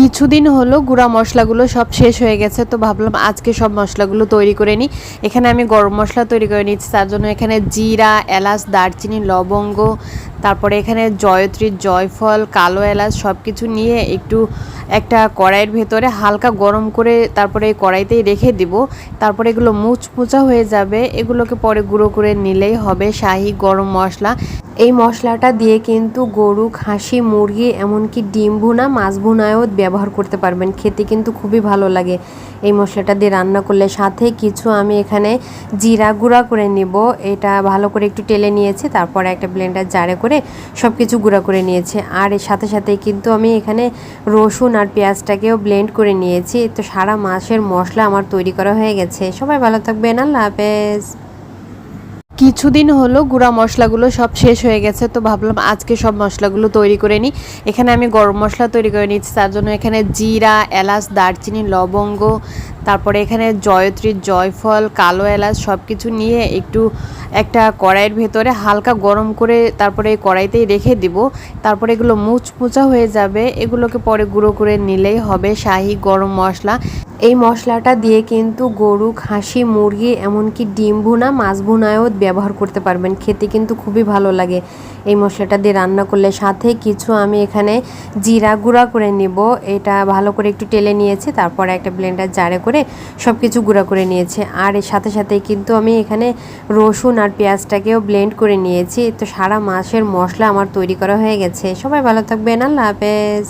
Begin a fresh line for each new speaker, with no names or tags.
কিছুদিন হলো গুঁড়া মশলাগুলো সব শেষ হয়ে গেছে, তো ভাবলাম আজকে সব মশলাগুলো তৈরি করে নিই। এখানে আমি গরম মশলা তৈরি করে নিচ্ছি, তার জন্য এখানে জিরা, এলাচ, দারচিনি, লবঙ্গ, তারপরে এখানে জয়ত্রী, জয়ফল, কালো এলাচ সব কিছু নিয়ে একটু একটা কড়াইয়ের ভেতরে হালকা গরম করে তারপরে এই কড়াইতেই রেখে দিব। তারপরে এগুলো মুচমুচা হয়ে যাবে, এগুলোকে পরে গুঁড়ো করে নিলেই হবে শাহি গরম মশলা। এই মশলাটা দিয়ে কিন্তু গরু, খাসি, মুরগি, এমনকি ডিম ভুনা, মাছ ভুনায়ও ব্যবহার করতে পারবেন। খেতে কিন্তু খুবই ভালো লাগে এই মশলাটা দিয়ে রান্না করলে। সাথে কিছু আমি এখানে জিরা গুঁড়া করে নিব, এটা ভালো করে একটু টেলে নিয়েছি, তারপরে একটা ব্লেন্ডার জারে করে সব কিছু গুঁড়া করে নিয়েছি। আর এর সাথে সাথে কিন্তু আমি এখানে রসুন আর পেঁয়াজটাকেও ব্লেন্ড করে নিয়েছি। তো সারা মাসের মশলা আমার তৈরি করা হয়ে গেছে। সবাই ভালো থাকবেন, আল্লাহ হাফেজ। কিছুদিন হলো গুঁড়া মশলাগুলো সব শেষ হয়ে গেছে, তো ভাবলাম আজকে সব মশলাগুলো তৈরি করে নিই। এখানে আমি গরম মশলা তৈরি করে নিচ্ছি, তার জন্য এখানে জিরা, এলাচ, দারচিনি, লবঙ্গ, তারপরে এখানে জয়ত্রী, জয়ফল, কালো এলাচ সব কিছু নিয়ে একটু একটা কড়াইয়ের ভেতরে হালকা গরম করে তারপরে এই কড়াইতেই রেখে দিব। তারপরে এগুলো মুচমুচা হয়ে যাবে, এগুলোকে পরে গুঁড়ো করে নিলেই হবে শাহি গরম মশলা। এই মশলাটা দিয়ে কিন্তু গরু, খাসি, মুরগি, এমনকি ডিম ভুনা, মাছ ভুনায়ও ব্যবহার করতে পারবেন। খেতে কিন্তু খুবই ভালো লাগে এই মশলাটা দিয়ে রান্না করলে। সাথে কিছু আমি এখানে জিরা গুঁড়া করে নিব, এটা ভালো করে একটু টেলে নিয়েছি, তারপরে একটা ব্লেন্ডার জারে করে সব কিছু গুঁড়া করে নিয়েছি। আর এর সাথে সাথে কিন্তু আমি এখানে রসুন আর পেঁয়াজটাকেও ব্লেন্ড করে নিয়েছি। তো সারা মাসের মশলা আমার তৈরি করা হয়ে গেছে। সবাই ভালো থাকবেন, আল্লাহ হাফেজ।